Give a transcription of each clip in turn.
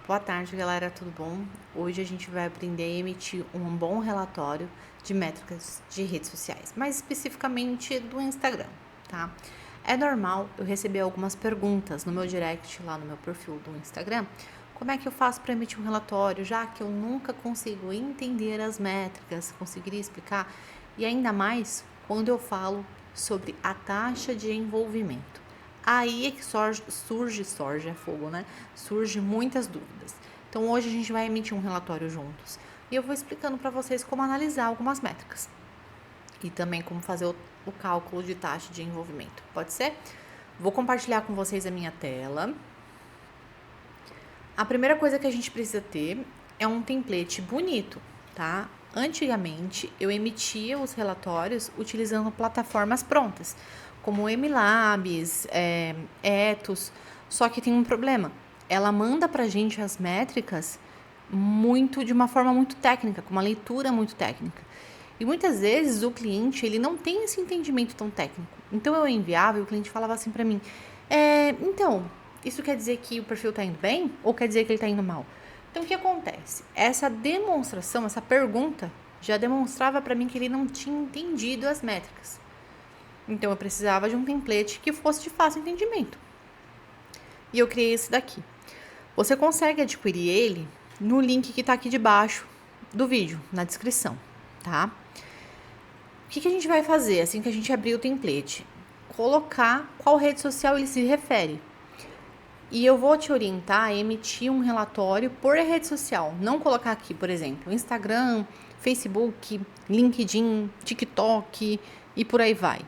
Boa tarde, galera, tudo bom? Hoje a gente vai aprender a emitir um bom relatório de métricas de redes sociais, mais especificamente do Instagram, tá? É normal eu receber algumas perguntas no meu direct lá no meu perfil do Instagram. Como é que eu faço para emitir um relatório, já que eu nunca consigo entender as métricas, conseguiria explicar? E ainda mais quando eu falo sobre a taxa de envolvimento. Aí é que surge é fogo, né? Surge muitas dúvidas. Então hoje a gente vai emitir um relatório juntos e eu vou explicando para vocês como analisar algumas métricas e também como fazer o cálculo de taxa de envolvimento. Pode ser? Vou compartilhar com vocês a minha tela. A primeira coisa que a gente precisa ter é um template bonito, tá? Antigamente, eu emitia os relatórios utilizando plataformas prontas, como o MLabs, Ethos, só que tem um problema. Ela manda pra gente as métricas de uma forma muito técnica, com uma leitura muito técnica. E muitas vezes o cliente ele não tem esse entendimento tão técnico. Então eu enviava e o cliente falava assim para mim: então, isso quer dizer que o perfil está indo bem ou quer dizer que ele está indo mal? Então o que acontece? Essa demonstração, essa pergunta já demonstrava para mim que ele não tinha entendido as métricas. Então eu precisava de um template que fosse de fácil entendimento. E eu criei esse daqui. Você consegue adquirir ele no link que está aqui debaixo do vídeo, na descrição, tá? O que a gente vai fazer assim que a gente abrir o template? Colocar qual rede social ele se refere. E eu vou te orientar a emitir um relatório por rede social. Não colocar aqui, por exemplo, Instagram, Facebook, LinkedIn, TikTok e por aí vai.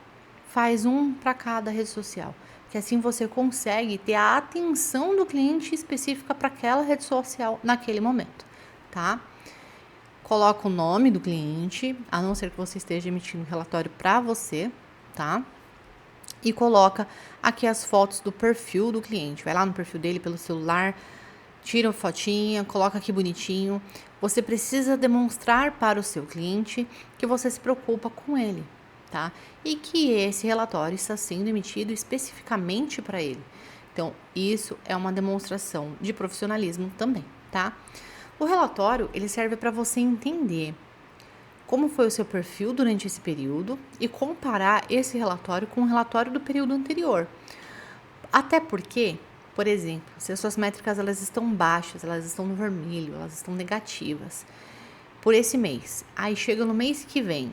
Faz um para cada rede social, que assim você consegue ter a atenção do cliente específica para aquela rede social naquele momento, tá? Coloca o nome do cliente, a não ser que você esteja emitindo um relatório para você, tá? E coloca aqui as fotos do perfil do cliente. Vai lá no perfil dele pelo celular, tira uma fotinha, coloca aqui bonitinho. Você precisa demonstrar para o seu cliente que você se preocupa com ele, tá? E que esse relatório está sendo emitido especificamente para ele. Então, isso é uma demonstração de profissionalismo também, tá? O relatório, ele serve para você entender como foi o seu perfil durante esse período e comparar esse relatório com o relatório do período anterior. Até porque, por exemplo, se as suas métricas elas estão baixas, elas estão no vermelho, elas estão negativas por esse mês, aí chega no mês que vem,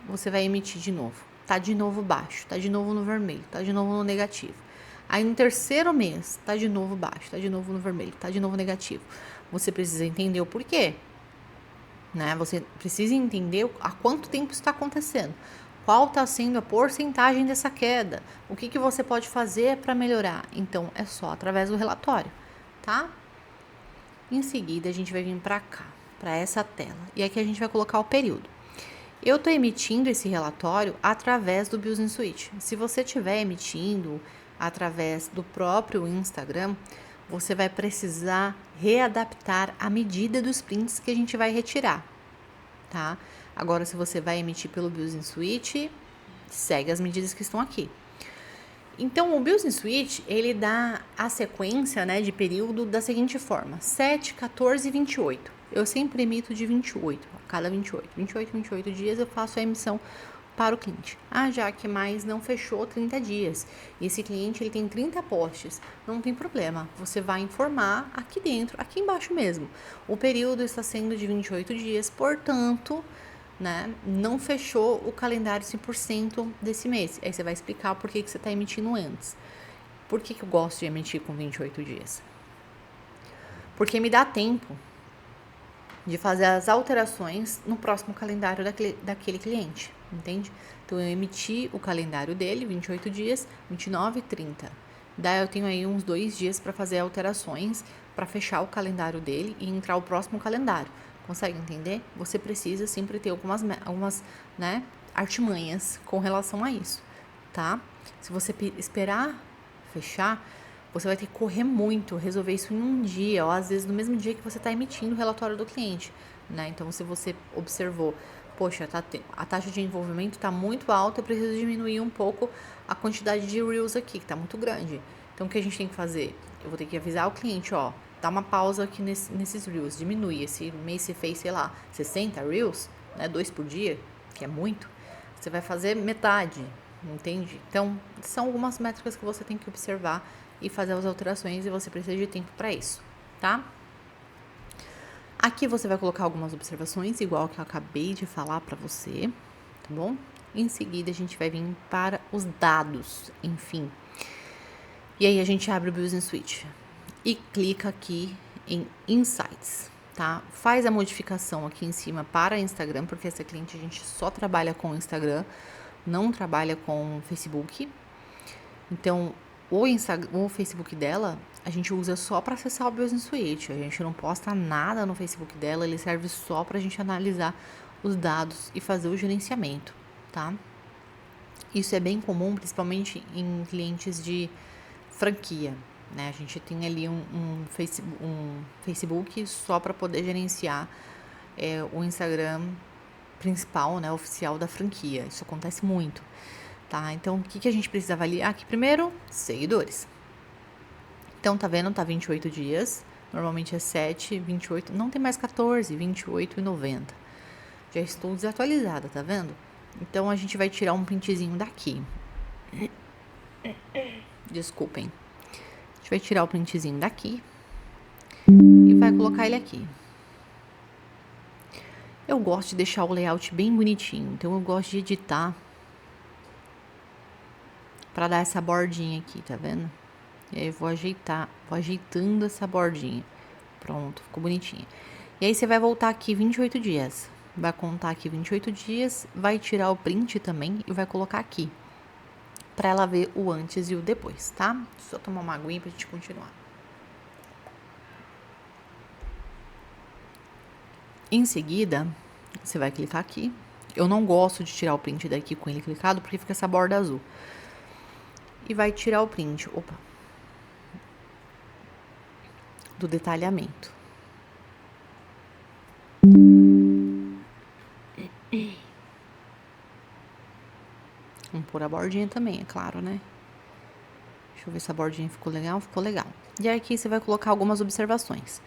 você vai emitir de novo. Tá de novo baixo, tá de novo no vermelho, tá de novo no negativo. Aí no terceiro mês, tá de novo baixo, tá de novo no vermelho, tá de novo negativo. Você precisa entender o porquê, né? Você precisa entender há quanto tempo isso está acontecendo. Qual está sendo a porcentagem dessa queda? O que você pode fazer para melhorar? Então, é só através do relatório, tá? Em seguida, a gente vai vir para cá, para essa tela. E aqui a gente vai colocar o período. Eu estou emitindo esse relatório através do Business Suite. Se você estiver emitindo através do próprio Instagram, você vai precisar readaptar a medida dos prints que a gente vai retirar, tá? Agora, se você vai emitir pelo Business Suite, segue as medidas que estão aqui. Então, o Business Suite, ele dá a sequência, né, de período da seguinte forma: 7, 14 e 28. Eu sempre emito de 28, a cada 28 dias eu faço a emissão para o cliente. Já que mais não fechou 30 dias. E esse cliente ele tem 30 posts. Não tem problema. Você vai informar aqui dentro, aqui embaixo mesmo. O período está sendo de 28 dias, portanto, né, não fechou o calendário 100% desse mês. Aí você vai explicar por que você está emitindo antes. Por que eu gosto de emitir com 28 dias? Porque me dá tempo de fazer as alterações no próximo calendário daquele cliente, entende? Então, eu emiti o calendário dele, 28 dias, 29 e 30. Daí eu tenho aí uns 2 dias para fazer alterações, para fechar o calendário dele e entrar o próximo calendário. Consegue entender? Você precisa sempre ter algumas né, artimanhas com relação a isso, tá? Se você esperar fechar, você vai ter que correr muito, resolver isso em um dia, ou às vezes no mesmo dia que você está emitindo o relatório do cliente, né? Então, se você observou, poxa, a taxa de envolvimento está muito alta, eu preciso diminuir um pouco a quantidade de reels aqui, que está muito grande. Então, o que a gente tem que fazer? Eu vou ter que avisar o cliente, dá uma pausa aqui nesses Reels, diminui. Esse mês você fez, sei lá, 60 Reels, né, 2 por dia, que é muito, você vai fazer metade, entende? Então, são algumas métricas que você tem que observar e fazer as alterações, e você precisa de tempo para isso, tá? Aqui você vai colocar algumas observações, igual que eu acabei de falar para você, tá bom? Em seguida, a gente vai vir para os dados, enfim. E aí, a gente abre o Business Suite e clica aqui em Insights, tá? Faz a modificação aqui em cima para Instagram, porque essa cliente a gente só trabalha com Instagram, não trabalha com Facebook. Então, o Facebook dela, a gente usa só para acessar o Business Suite. A gente não posta nada no Facebook dela, ele serve só para a gente analisar os dados e fazer o gerenciamento, tá? Isso é bem comum, principalmente em clientes de franquia, né? A gente tem ali um Facebook só para poder gerenciar o Instagram principal, né, oficial da franquia. Isso acontece muito, tá? Então, o que a gente precisa avaliar aqui primeiro? Seguidores. Então, tá vendo? Tá 28 dias. Normalmente é 7, 28. Não tem mais 14, 28 e 90. Já estou desatualizada, tá vendo? Então, a gente vai tirar um printzinho daqui. Desculpem. A gente vai tirar o printzinho daqui e vai colocar ele aqui. Eu gosto de deixar o layout bem bonitinho, então eu gosto de editar para dar essa bordinha aqui, tá vendo? E aí eu vou ajeitando essa bordinha. Pronto, ficou bonitinha. E aí você vai voltar aqui 28 dias. Vai contar aqui 28 dias, vai tirar o print também e vai colocar aqui. Pra ela ver o antes e o depois, tá? Só tomar uma aguinha pra gente continuar. Em seguida, você vai clicar aqui. Eu não gosto de tirar o print daqui com ele clicado, porque fica essa borda azul. E vai tirar o print, do detalhamento. Vamos pôr a bordinha também, é claro, né? Deixa eu ver se a bordinha ficou legal. Ficou legal. E aqui você vai colocar algumas observações.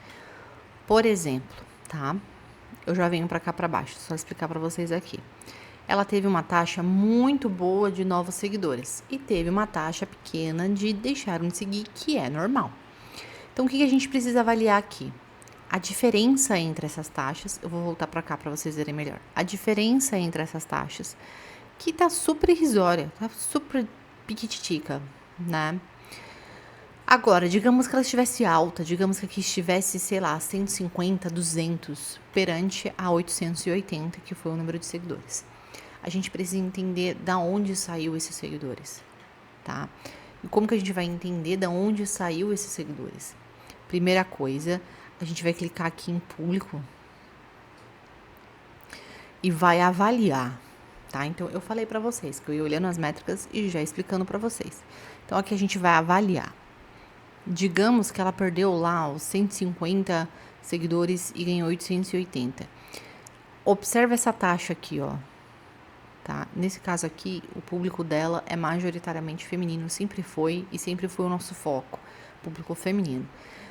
Por exemplo, tá? Eu já venho pra cá pra baixo, só explicar pra vocês aqui. Ela teve uma taxa muito boa de novos seguidores e teve uma taxa pequena de deixaram de seguir, que é normal. Então, o que a gente precisa avaliar aqui? A diferença entre essas taxas, eu vou voltar pra cá pra vocês verem melhor. A diferença entre essas taxas, que tá super irrisória, tá super piquititica, né? Agora, digamos que ela estivesse alta, digamos que aqui estivesse, sei lá, 150, 200, perante a 880, que foi o número de seguidores. A gente precisa entender da onde saiu esses seguidores, tá? E como que a gente vai entender da onde saiu esses seguidores? Primeira coisa, a gente vai clicar aqui em público e vai avaliar, tá? Então, eu falei pra vocês que eu ia olhando as métricas e já explicando pra vocês. Então, aqui a gente vai avaliar. Digamos que ela perdeu lá os 150 seguidores e ganhou 880. Observe essa taxa aqui, ó. Tá? Nesse caso aqui, o público dela é majoritariamente feminino, sempre foi e sempre foi o nosso foco, público feminino.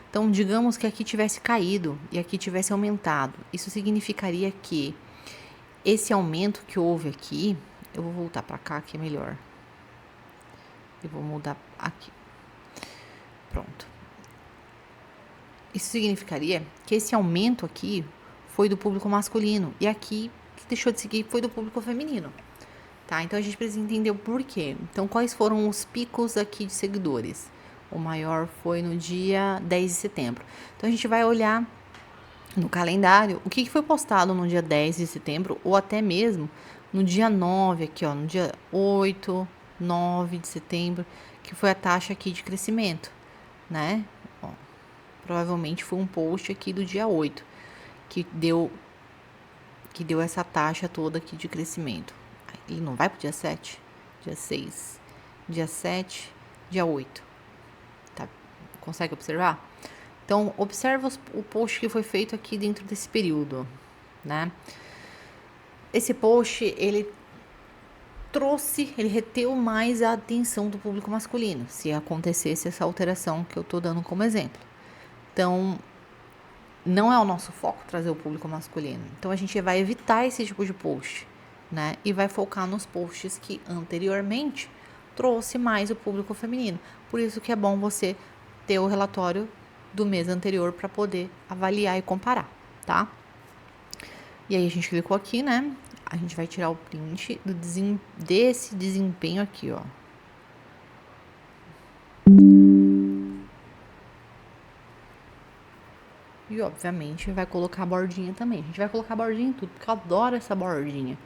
Então, digamos que aqui tivesse caído e aqui tivesse aumentado. Isso significaria que esse aumento que houve aqui, eu vou voltar para cá que é melhor. Eu vou mudar aqui. Pronto. Isso significaria que esse aumento aqui foi do público masculino e aqui que deixou de seguir foi do público feminino, tá? Então a gente precisa entender o porquê. Então, quais foram os picos aqui de seguidores? O maior foi no dia 10 de setembro. Então a gente vai olhar no calendário o que foi postado no dia 10 de setembro ou até mesmo no dia 9 aqui, ó, no dia 8, 9 de setembro, que foi a taxa aqui de crescimento, né? Ó, provavelmente foi um post aqui do dia 8 que deu essa taxa toda aqui de crescimento. Ele não vai pro dia 7, dia 6, dia 7, dia 8. Tá? Consegue observar? Então, observa o post que foi feito aqui dentro desse período, né? Esse post, ele reteu mais a atenção do público masculino, se acontecesse essa alteração que eu tô dando como exemplo, Então, não é o nosso foco trazer o público masculino. Então, a gente vai evitar esse tipo de post, né? E vai focar nos posts que anteriormente trouxe mais o público feminino. Por isso que é bom você ter o relatório do mês anterior para poder avaliar e comparar, tá? E aí a gente clicou aqui, né? A gente vai tirar o print desse desempenho aqui, ó. E, obviamente, vai colocar a bordinha também. A gente vai colocar a bordinha em tudo, porque eu adoro essa bordinha.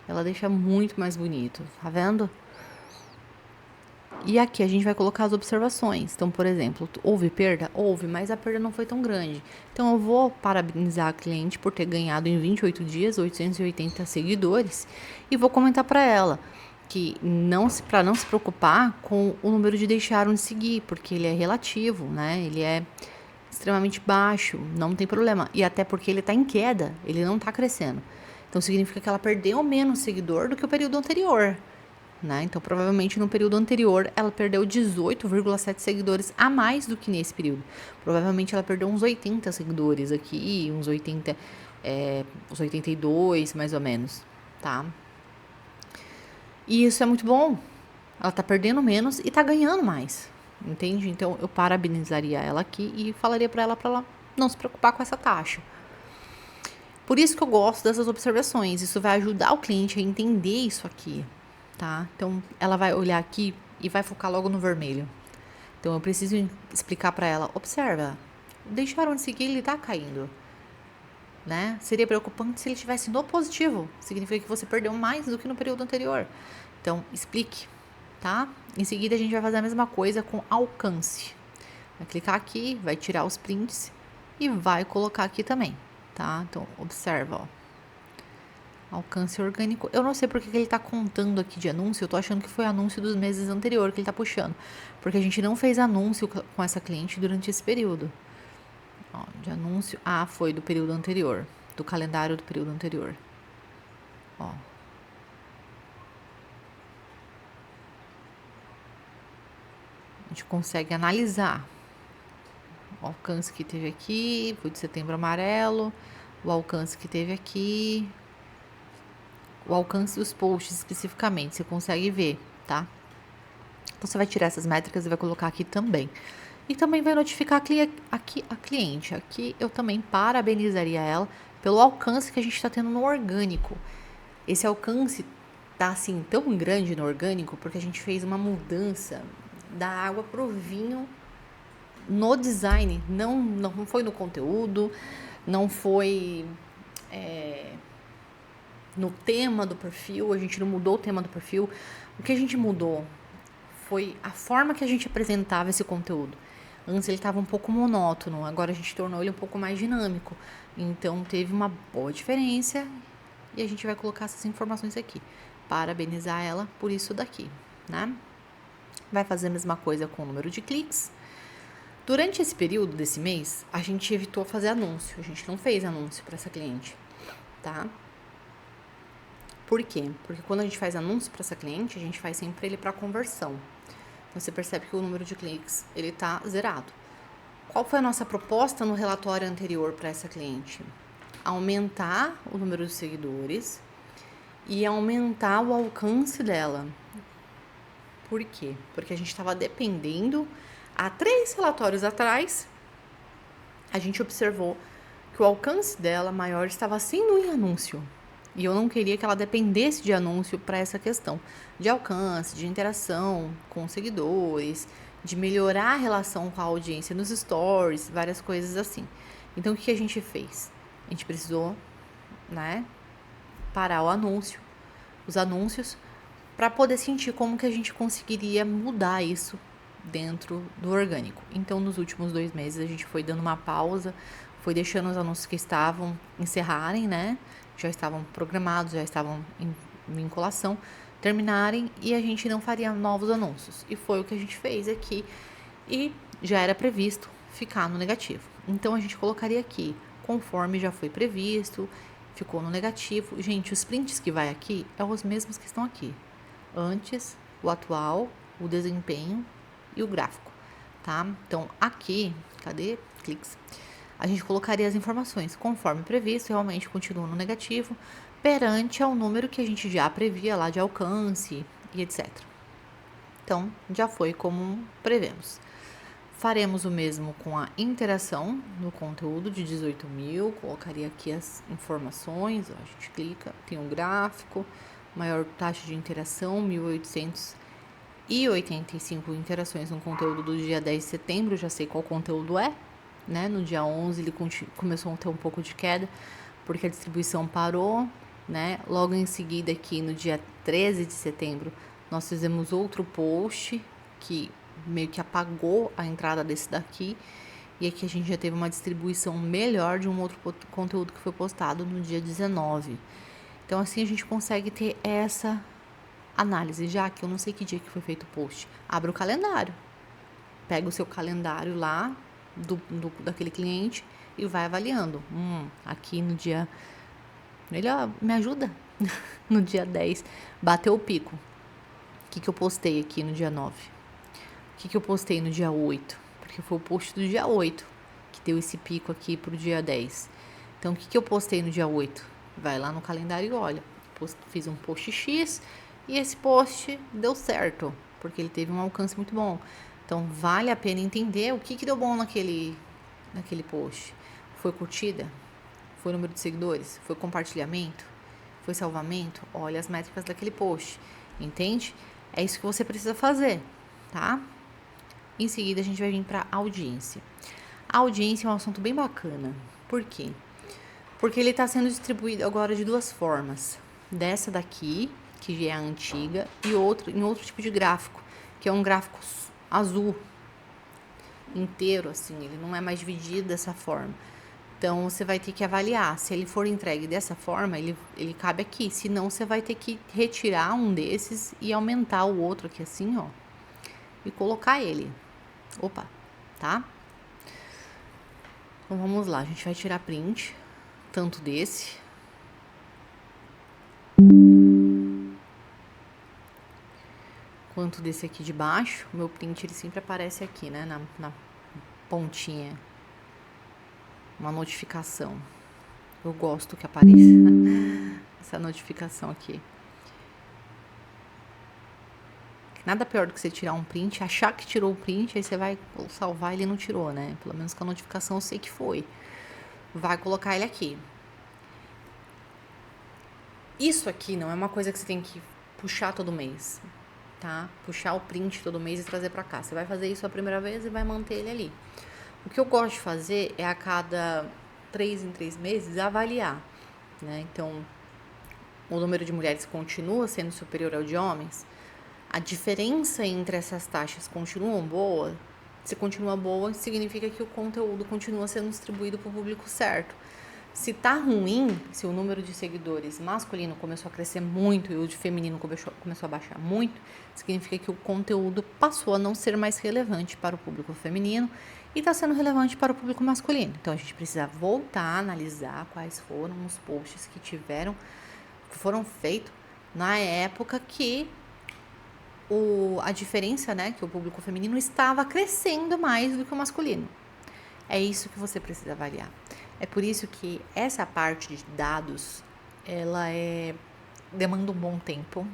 Ela deixa muito mais bonito, tá vendo? E aqui a gente vai colocar as observações. Então, por exemplo, houve perda? Houve, mas a perda não foi tão grande. Então, eu vou parabenizar a cliente por ter ganhado em 28 dias 880 seguidores e vou comentar para ela que para não se preocupar com o número de deixaram de seguir, porque ele é relativo, né? Ele é extremamente baixo, não tem problema. E até porque ele está em queda, ele não está crescendo. Então, significa que ela perdeu menos seguidor do que o período anterior, né? Então, provavelmente no período anterior, ela perdeu 18,7 seguidores a mais do que nesse período. Provavelmente ela perdeu uns 80 seguidores aqui, uns 82, mais ou menos, tá? E isso é muito bom. Ela tá perdendo menos e tá ganhando mais, entende? Então, eu parabenizaria ela aqui e falaria para ela não se preocupar com essa taxa. Por isso que eu gosto dessas observações. Isso vai ajudar o cliente a entender isso aqui, tá? Então, ela vai olhar aqui e vai focar logo no vermelho. Então, eu preciso explicar para ela, observa, deixaram de seguir, ele tá caindo, né? Seria preocupante se ele estivesse no positivo. Significa que você perdeu mais do que no período anterior. Então, explique, tá? Em seguida, a gente vai fazer a mesma coisa com alcance. Vai clicar aqui, vai tirar os prints e vai colocar aqui também, tá? Então, observa, ó. Alcance orgânico. Eu não sei porque que ele tá contando aqui de anúncio. Eu tô achando que foi anúncio dos meses anteriores que ele tá puxando. Porque a gente não fez anúncio com essa cliente durante esse período. Ó, de anúncio. Ah, foi do período anterior. Do calendário do período anterior. Ó. A gente consegue analisar o alcance que teve aqui. Foi de setembro amarelo. O alcance que teve aqui. O alcance dos posts especificamente, você consegue ver, tá? Então, você vai tirar essas métricas e vai colocar aqui também. E também vai notificar aqui a cliente. Aqui eu também parabenizaria ela pelo alcance que a gente está tendo no orgânico. Esse alcance tá assim tão grande no orgânico porque a gente fez uma mudança da água pro vinho no design. Não foi no conteúdo, não foi... no tema do perfil, a gente não mudou o tema do perfil. O que a gente mudou foi a forma que a gente apresentava esse conteúdo. Antes ele estava um pouco monótono, agora a gente tornou ele um pouco mais dinâmico. Então teve uma boa diferença e a gente vai colocar essas informações aqui. Parabenizar ela por isso daqui, né? Vai fazer a mesma coisa com o número de cliques. Durante esse período desse mês, a gente evitou fazer anúncio. A gente não fez anúncio para essa cliente, tá? Por quê? Porque quando a gente faz anúncio para essa cliente, a gente faz sempre ele para conversão. Então, você percebe que o número de cliques, ele tá zerado. Qual foi a nossa proposta no relatório anterior para essa cliente? Aumentar o número de seguidores e aumentar o alcance dela. Por quê? Porque a gente estava dependendo, há 3 relatórios atrás, a gente observou que o alcance dela maior estava sendo em anúncio. E eu não queria que ela dependesse de anúncio para essa questão de alcance, de interação com os seguidores, de melhorar a relação com a audiência nos stories, várias coisas assim. Então, o que a gente fez? A gente precisou, né, parar os anúncios, para poder sentir como que a gente conseguiria mudar isso dentro do orgânico. Então, nos últimos 2 meses, a gente foi dando uma pausa, foi deixando os anúncios que estavam encerrarem, né? Já estavam programados, já estavam em vinculação, terminarem e a gente não faria novos anúncios. E foi o que a gente fez aqui e já era previsto ficar no negativo. Então, a gente colocaria aqui, conforme já foi previsto, ficou no negativo. Gente, os prints que vai aqui são os mesmos que estão aqui. Antes, o atual, o desempenho e o gráfico, tá? Então, aqui, cadê? Cliques. A gente colocaria as informações conforme previsto, realmente continua no negativo, perante ao número que a gente já previa lá de alcance e etc. Então, já foi como prevemos. Faremos o mesmo com a interação no conteúdo de 18 mil, colocaria aqui as informações, ó, a gente clica, tem um gráfico, maior taxa de interação, 1.885 interações no conteúdo do dia 10 de setembro, já sei qual conteúdo é, né? No dia 11 ele começou a ter um pouco de queda, porque a distribuição parou, né? Logo em seguida aqui no dia 13 de setembro, nós fizemos outro post que meio que apagou a entrada desse daqui, e aqui a gente já teve uma distribuição melhor de um outro conteúdo que foi postado no dia 19. Então assim a gente consegue ter essa análise, já que eu não sei que dia que foi feito o post. Abra o calendário, pega o seu calendário lá daquele cliente e vai avaliando. Aqui no dia... Melhor, me ajuda? No dia 10, bateu o pico. O que eu postei aqui no dia 9? O que eu postei no dia 8? Porque foi o post do dia 8 que deu esse pico aqui pro dia 10. Então, o que eu postei no dia 8? Vai lá no calendário e olha. Fiz um post X e esse post deu certo, porque ele teve um alcance muito bom. Então, vale a pena entender o que deu bom naquele post. Foi curtida? Foi número de seguidores? Foi compartilhamento? Foi salvamento? Olha as métricas daquele post. Entende? É isso que você precisa fazer, tá? Em seguida, a gente vai vir para audiência. A audiência é um assunto bem bacana. Por quê? Porque ele está sendo distribuído agora de duas formas. Dessa daqui, que já é a antiga, e em outro tipo de gráfico, que é um gráfico azul, inteiro, assim, ele não é mais dividido dessa forma. Então, você vai ter que avaliar. Se ele for entregue dessa forma, ele cabe aqui. Senão, você vai ter que retirar um desses e aumentar o outro aqui assim, ó. E colocar ele. Opa, tá? Então, vamos lá. A gente vai tirar print, tanto desse. Quanto desse aqui de baixo. O meu print, ele sempre aparece aqui, né? Na pontinha. Uma notificação. Eu gosto que apareça essa notificação aqui. Nada pior do que você tirar um print, achar que tirou o print, aí você vai salvar e ele não tirou, né? Pelo menos com a notificação eu sei que foi. Vai colocar ele aqui. Isso aqui não é uma coisa que você tem que puxar todo mês, tá? Puxar o print todo mês e trazer pra cá. Você vai fazer isso a primeira vez e vai manter ele ali. O que eu gosto de fazer é a cada 3 em 3 meses avaliar, né? Então, o número de mulheres continua sendo superior ao de homens. A diferença entre essas taxas continuam boa. Se continua boa, significa que o conteúdo continua sendo distribuído para o público certo. Se tá ruim, se o número de seguidores masculino começou a crescer muito e o de feminino começou a baixar muito, significa que o conteúdo passou a não ser mais relevante para o público feminino e está sendo relevante para o público masculino. Então, a gente precisa voltar a analisar quais foram os posts que foram feitos na época que a diferença, né, que o público feminino estava crescendo mais do que o masculino. É isso que você precisa avaliar. É por isso que essa parte de dados, ela demanda um bom tempo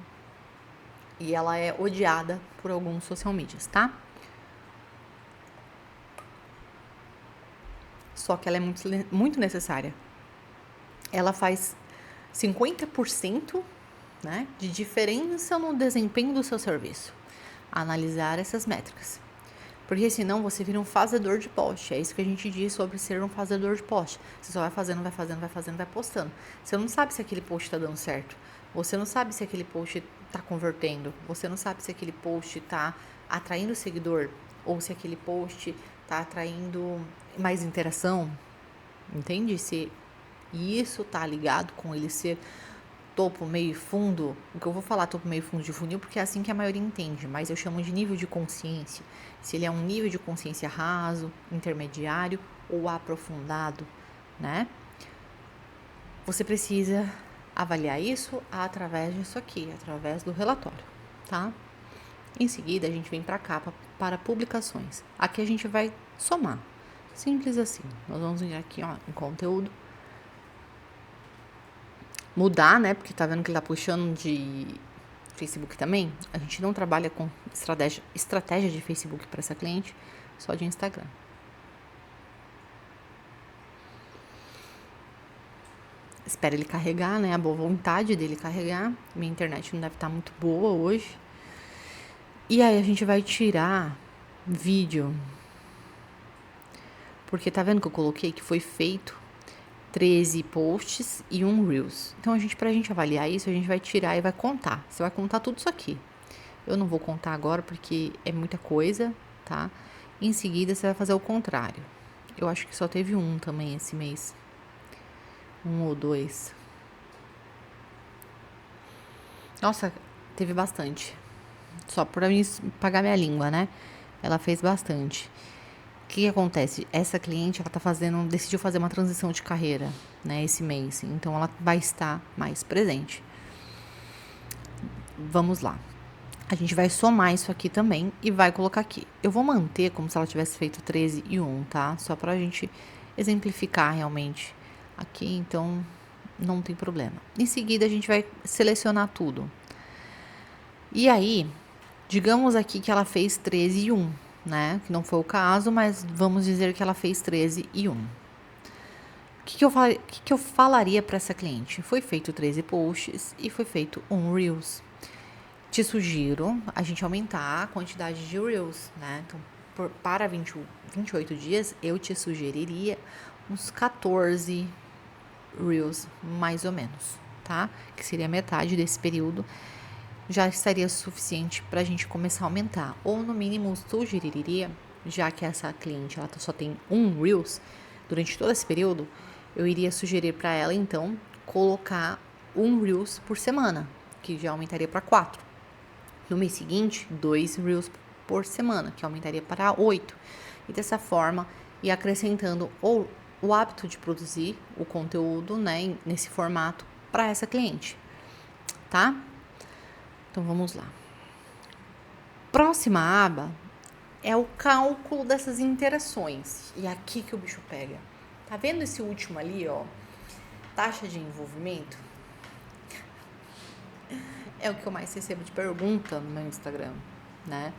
e ela é odiada por alguns social medias, tá? Só que ela é muito necessária. Ela faz 50%, né, de diferença no desempenho do seu serviço. Analisar essas métricas. Porque senão você vira um fazedor de post. É isso que a gente diz sobre ser um fazedor de post. Você só vai fazendo, vai postando. Você não sabe se aquele post está dando certo. Você não sabe se aquele post está convertendo. Você não sabe se aquele post está atraindo seguidor. Ou se aquele post está atraindo mais interação. Entende? Se isso está ligado com ele ser topo, meio e fundo, o que eu vou falar topo, meio e fundo de funil, porque é assim que a maioria entende, mas eu chamo de nível de consciência. Se ele é um nível de consciência raso, intermediário ou aprofundado, né? Você precisa avaliar isso através disso aqui, através do relatório, tá? Em seguida, a gente vem para cá para publicações. Aqui a gente vai somar. Simples assim. Nós vamos vir aqui, ó, em conteúdo. Mudar, né? Porque tá vendo que ele tá puxando de Facebook também. A gente não trabalha com estratégia de Facebook para essa cliente, só de Instagram. Espera ele carregar, né? A boa vontade dele carregar. Minha internet não deve estar muito boa hoje. E aí a gente vai tirar vídeo. Porque tá vendo que eu coloquei que foi feito 13 posts e um Reels. Então, pra gente avaliar isso, a gente vai tirar e vai contar. Você vai contar tudo isso aqui. Eu não vou contar agora porque é muita coisa, tá? Em seguida, você vai fazer o contrário. Eu acho que só teve um também esse mês. 1 ou 2. Nossa, teve bastante. Só pra mim pagar minha língua, né? Ela fez bastante. O que acontece? Essa cliente, ela decidiu fazer uma transição de carreira, né, esse mês. Então, ela vai estar mais presente. Vamos lá. A gente vai somar isso aqui também e vai colocar aqui. Eu vou manter como se ela tivesse feito 13 e 1, tá? Só pra gente exemplificar realmente aqui, então não tem problema. Em seguida, a gente vai selecionar tudo. E aí, digamos aqui que ela fez 13 e 1, né? Que não foi o caso, mas vamos dizer que ela fez 13 e 1. O que eu falaria para essa cliente? Foi feito 13 posts e foi feito um Reels. Te sugiro a gente aumentar a quantidade de Reels, né? Então, para 28 dias, eu te sugeriria uns 14 Reels, mais ou menos, tá? Que seria metade desse período. Já estaria suficiente para a gente começar a aumentar. Ou, no mínimo, sugeriria, já que essa cliente ela só tem um Reels durante todo esse período, eu iria sugerir para ela, então, colocar um Reels por semana, que já aumentaria para 4. No mês seguinte, 2 Reels por semana, que aumentaria para 8. E dessa forma, ir acrescentando o hábito de produzir o conteúdo, né, nesse formato para essa cliente, tá? Então, vamos lá. Próxima aba é o cálculo dessas interações. E é aqui que o bicho pega. Tá vendo esse último ali, ó? Taxa de envolvimento? É o que eu mais recebo de pergunta no meu Instagram, né?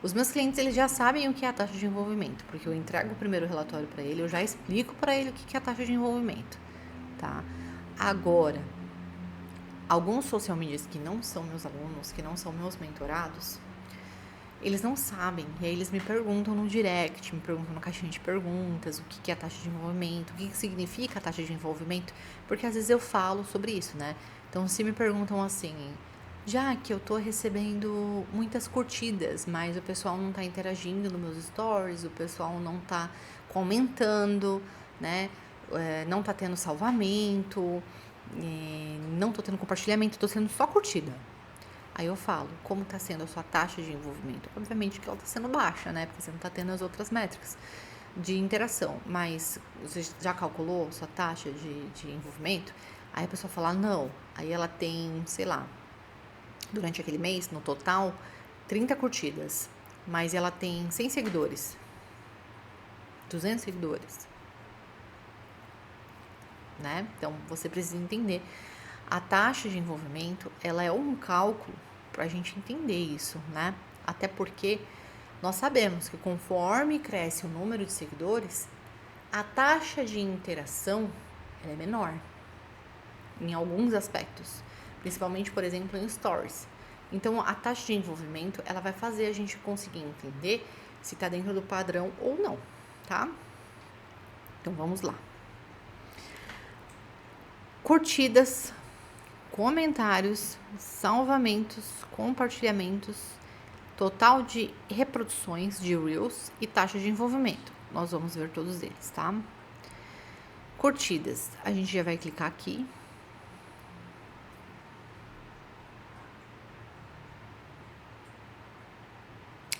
Os meus clientes, eles já sabem o que é a taxa de envolvimento, porque eu entrego o primeiro relatório para ele, eu já explico para ele o que é a taxa de envolvimento, tá? Agora, alguns social medias que não são meus alunos, que não são meus mentorados, eles não sabem, e aí eles me perguntam no direct, me perguntam na caixinha de perguntas, o que é a taxa de envolvimento, o que significa a taxa de envolvimento, porque às vezes eu falo sobre isso, né? Então, se me perguntam assim, já que eu tô recebendo muitas curtidas, mas o pessoal não tá interagindo nos meus stories, o pessoal não tá comentando, né? Não tá tendo salvamento, não tô tendo compartilhamento, tô sendo só curtida. Aí eu falo, como está sendo a sua taxa de envolvimento? Obviamente que ela está sendo baixa, né? Porque você não está tendo as outras métricas de interação. Mas você já calculou sua taxa de envolvimento? Aí a pessoa fala, não. Aí ela tem, sei lá, durante aquele mês, no total, 30 curtidas. Mas ela tem 100 seguidores. 200 seguidores. Né? Então, você precisa entender. A taxa de envolvimento, ela é um cálculo para a gente entender isso, né? Até porque nós sabemos que conforme cresce o número de seguidores, a taxa de interação ela é menor em alguns aspectos, principalmente, por exemplo, em stories. Então, a taxa de envolvimento, ela vai fazer a gente conseguir entender se está dentro do padrão ou não, tá? Então, vamos lá. Curtidas, comentários, salvamentos, compartilhamentos, total de reproduções de Reels e taxa de envolvimento. Nós vamos ver todos eles, tá? Curtidas, a gente já vai clicar aqui.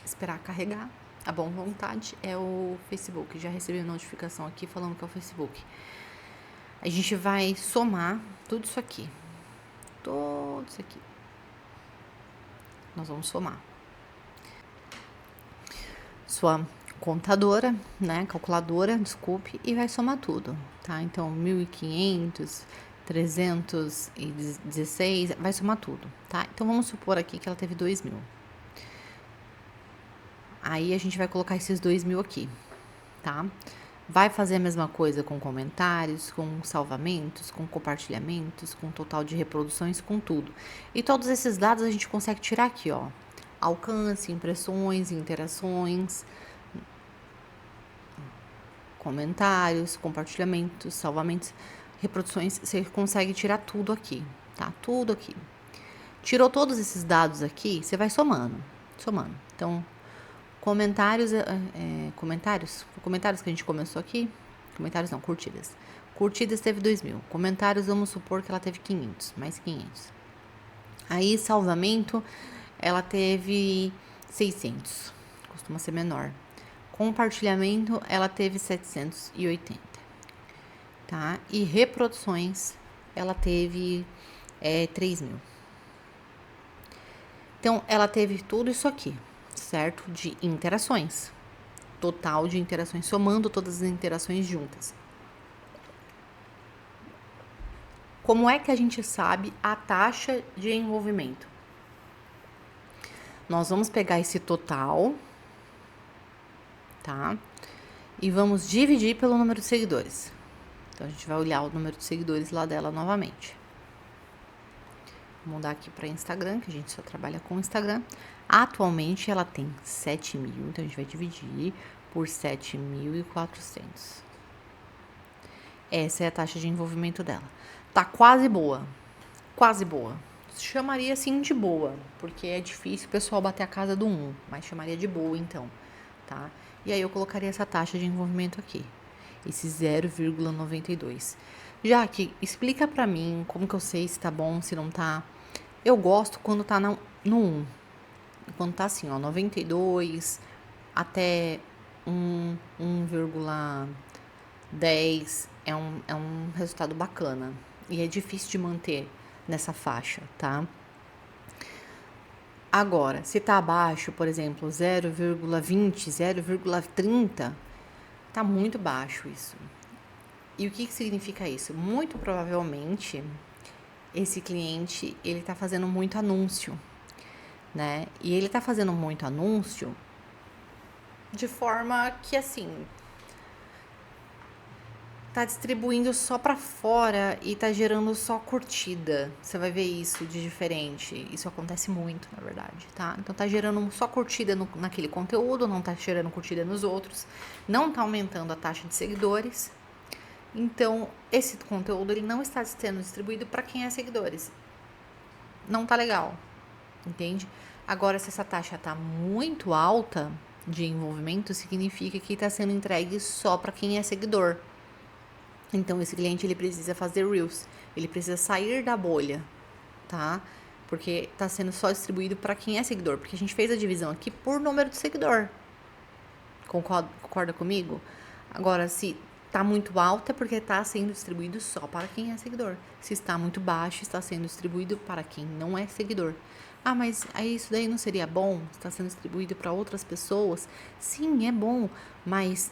Esperar carregar. A boa vontade é o Facebook. Já recebi notificação aqui falando que é o Facebook. A gente vai somar tudo isso aqui. Tudo isso aqui. Nós vamos somar. sua contadora, né, calculadora, desculpe, e vai somar tudo, tá? Então, 1.500, 316, vai somar tudo, tá? Então, vamos supor aqui que ela teve 2.000. Aí, a gente vai colocar esses 2.000 aqui, tá? Vai fazer a mesma coisa com comentários, com salvamentos, com compartilhamentos, com total de reproduções, com tudo. E todos esses dados a gente consegue tirar aqui, ó. Alcance, impressões, interações, comentários, compartilhamentos, salvamentos, reproduções. Você consegue tirar tudo aqui, tá? Tudo aqui. Tirou todos esses dados aqui, você vai somando. Então, comentários que a gente começou aqui, comentários não, curtidas. Curtidas teve 2.000, comentários vamos supor que ela teve 500, mais 500. Aí, salvamento, ela teve 600, costuma ser menor. Compartilhamento, ela teve 780, tá? E reproduções, ela teve 3.000. Então, ela teve tudo isso aqui, certo? De interações. Total de interações, somando todas as interações juntas. Como é que a gente sabe a taxa de envolvimento? Nós vamos pegar esse total, tá? E vamos dividir pelo número de seguidores. Então, a gente vai olhar o número de seguidores lá dela novamente. Vou mudar aqui para Instagram, que a gente só trabalha com Instagram. Atualmente, ela tem 7.000, então a gente vai dividir por 7.400. Essa é a taxa de envolvimento dela. Tá quase boa. Chamaria assim de boa, porque é difícil o pessoal bater a casa do 1, mas chamaria de boa então, tá? E aí eu colocaria essa taxa de envolvimento aqui, esse 0,92. Jaque, explica pra mim como que eu sei se tá bom, se não tá. Eu gosto quando tá no 1, quando tá assim, ó, 92 até 1,10 é um resultado bacana. E é difícil de manter nessa faixa, tá? Agora, se tá abaixo, por exemplo, 0,20, 0,30, tá muito baixo isso. E o que significa isso? Muito provavelmente, esse cliente, ele tá fazendo muito anúncio, né? E ele tá fazendo muito anúncio de forma que, assim, tá distribuindo só pra fora e tá gerando só curtida. Você vai ver isso de diferente. Isso acontece muito, na verdade, tá? Então tá gerando só curtida naquele conteúdo, não tá gerando curtida nos outros, não tá aumentando a taxa de seguidores. Então, esse conteúdo ele não está sendo distribuído para quem é seguidores. Não tá legal, entende? Agora, se essa taxa tá muito alta de envolvimento, significa que tá sendo entregue só para quem é seguidor. Então, esse cliente, ele precisa fazer Reels, ele precisa sair da bolha, tá? Porque tá sendo só distribuído para quem é seguidor, porque a gente fez a divisão aqui por número de seguidor. Concorda comigo? Agora, se tá muito alto é porque tá sendo distribuído só para quem é seguidor. Se está muito baixo, está sendo distribuído para quem não é seguidor. Ah, mas aí isso daí não seria bom? Está sendo distribuído para outras pessoas? Sim, é bom, mas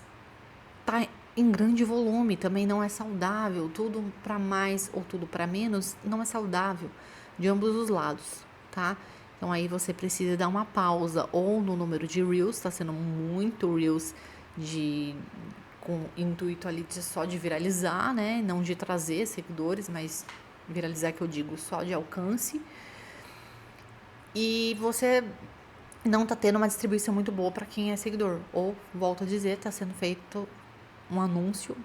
tá em grande volume, também não é saudável. Tudo para mais ou tudo para menos não é saudável de ambos os lados, tá? Então aí você precisa dar uma pausa ou no número de Reels, tá sendo muito Reels com intuito ali de só de viralizar, né? Não de trazer seguidores, mas viralizar que eu digo só de alcance. E você não tá tendo uma distribuição muito boa para quem é seguidor. Ou, volto a dizer, tá sendo feito um anúncio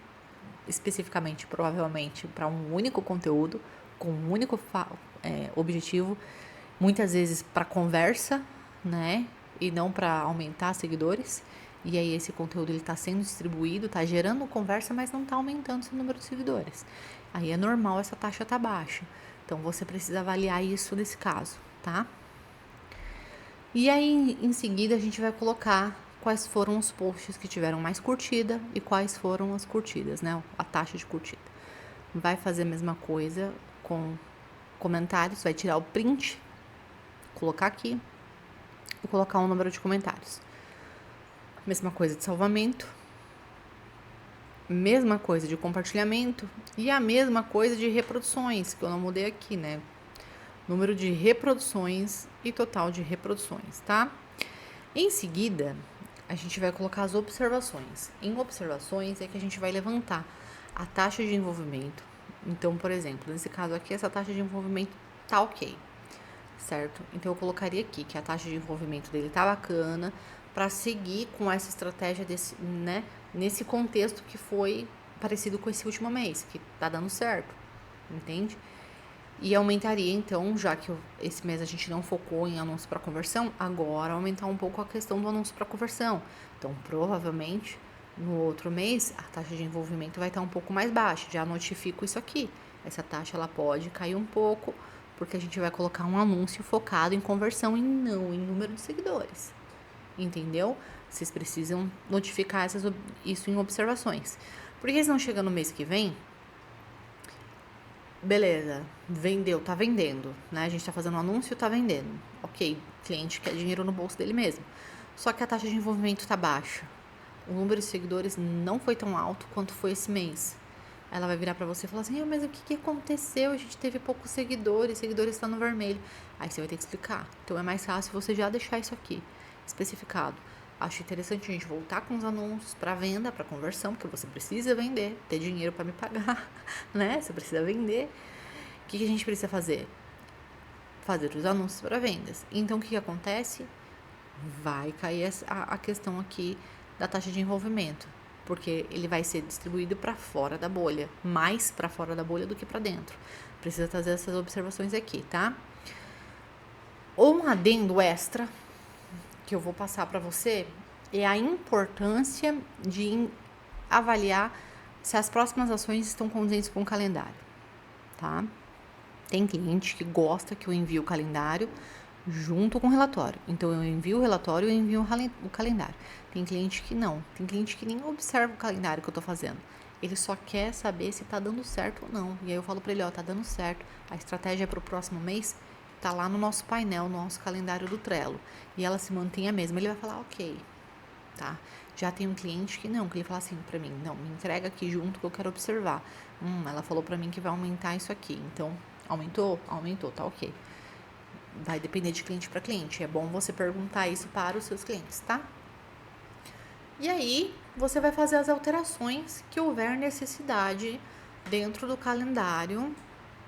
especificamente, provavelmente, para um único conteúdo, com um único objetivo, muitas vezes para conversa, né? E não para aumentar seguidores. E aí esse conteúdo ele está sendo distribuído, está gerando conversa, mas não está aumentando seu número de seguidores. Aí é normal essa taxa tá baixa. Então você precisa avaliar isso nesse caso, tá? E aí em seguida a gente vai colocar quais foram os posts que tiveram mais curtida e quais foram as curtidas, né? A taxa de curtida. Vai fazer a mesma coisa com comentários, vai tirar o print, colocar aqui e colocar um número de comentários. Mesma coisa de salvamento, mesma coisa de compartilhamento e a mesma coisa de reproduções, que eu não mudei aqui, né? Número de reproduções e total de reproduções, tá? Em seguida, a gente vai colocar as observações. Em observações é que a gente vai levantar a taxa de envolvimento. Então, por exemplo, nesse caso aqui, essa taxa de envolvimento tá ok, certo? Então, eu colocaria aqui que a taxa de envolvimento dele tá bacana para seguir com essa estratégia desse, né? Nesse contexto que foi parecido com esse último mês, que tá dando certo, entende? E aumentaria, então, já que esse mês a gente não focou em anúncio para conversão, agora aumentar um pouco a questão do anúncio para conversão. Então, provavelmente, no outro mês, a taxa de envolvimento vai estar um pouco mais baixa. Já notifico isso aqui. Essa taxa ela pode cair um pouco, porque a gente vai colocar um anúncio focado em conversão e não em número de seguidores. Entendeu? Vocês precisam notificar isso em observações. Porque senão chega no mês que vem, beleza, vendeu, tá vendendo, né? A gente tá fazendo um anúncio, tá vendendo. Ok, cliente quer dinheiro no bolso dele mesmo. Só que a taxa de envolvimento tá baixa. O número de seguidores não foi tão alto quanto foi esse mês. Ela vai virar pra você e falar assim, mas o que aconteceu? A gente teve poucos seguidores estão no vermelho. Aí você vai ter que explicar. Então é mais fácil você já deixar isso aqui especificado. Acho interessante a gente voltar com os anúncios para venda, para conversão, porque você precisa vender, ter dinheiro para me pagar, né? Você precisa vender. O que a gente precisa fazer? Fazer os anúncios para vendas. Então, o que acontece? Vai cair a questão aqui da taxa de envolvimento, porque ele vai ser distribuído para fora da bolha, mais para fora da bolha do que para dentro. Precisa trazer essas observações aqui, tá? Um adendo extra que eu vou passar para você é a importância de avaliar se as próximas ações estão condizentes com o calendário, tá? Tem cliente que gosta que eu envie o calendário junto com o relatório. Então, eu envio o relatório e eu envio o calendário. Tem cliente que não. Tem cliente que nem observa o calendário que eu tô fazendo. Ele só quer saber se tá dando certo ou não. E aí eu falo pra ele, ó, tá dando certo. A estratégia pro próximo mês tá lá no nosso painel, no nosso calendário do Trello. E ela se mantém a mesma. Ele vai falar, ok, tá? Já tem um cliente que não, que ele fala assim pra mim, não, me entrega aqui junto que eu quero observar. Ela falou pra mim que vai aumentar isso aqui. Então, aumentou? Aumentou, tá ok. Vai depender de cliente para cliente. É bom você perguntar isso para os seus clientes, tá? E aí, você vai fazer as alterações que houver necessidade dentro do calendário,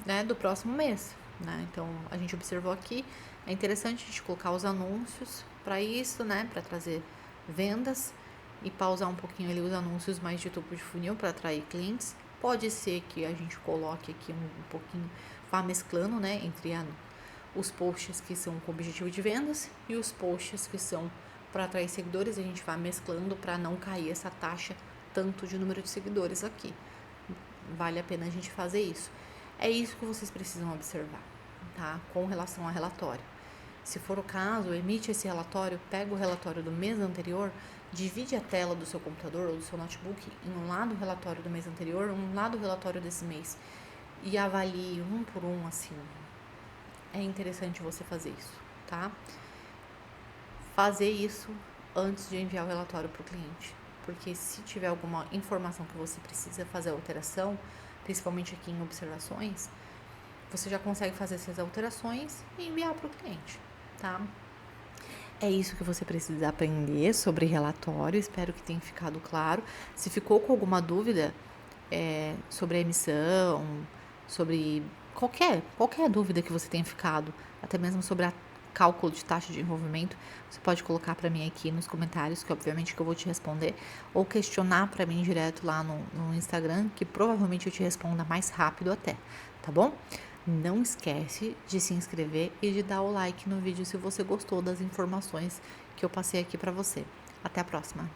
né, do próximo mês, né? Então, a gente observou aqui, é interessante a gente colocar os anúncios para isso, né, para trazer vendas e pausar um pouquinho ali os anúncios mais de topo de funil para atrair clientes. Pode ser que a gente coloque aqui um pouquinho, vá mesclando, né, entre os posts que são com objetivo de vendas e os posts que são para atrair seguidores, a gente vai mesclando para não cair essa taxa tanto de número de seguidores aqui. Vale a pena a gente fazer isso. É isso que vocês precisam observar, tá? Com relação ao relatório. Se for o caso, emite esse relatório, pega o relatório do mês anterior, divide a tela do seu computador ou do seu notebook em um lado o relatório do mês anterior, um lado o relatório desse mês e avalie um por um, assim. É interessante você fazer isso, tá? Fazer isso antes de enviar o relatório para o cliente, porque se tiver alguma informação que você precisa fazer alteração, principalmente aqui em observações, você já consegue fazer essas alterações e enviar para o cliente, tá? É isso que você precisa aprender sobre relatório, espero que tenha ficado claro. Se ficou com alguma dúvida sobre a emissão, sobre qualquer dúvida que você tenha ficado, até mesmo sobre a cálculo de taxa de envolvimento, você pode colocar para mim aqui nos comentários, que obviamente que eu vou te responder, ou questionar para mim direto lá no Instagram, que provavelmente eu te responda mais rápido até, tá bom? Não esquece de se inscrever e de dar o like no vídeo se você gostou das informações que eu passei aqui para você. Até a próxima!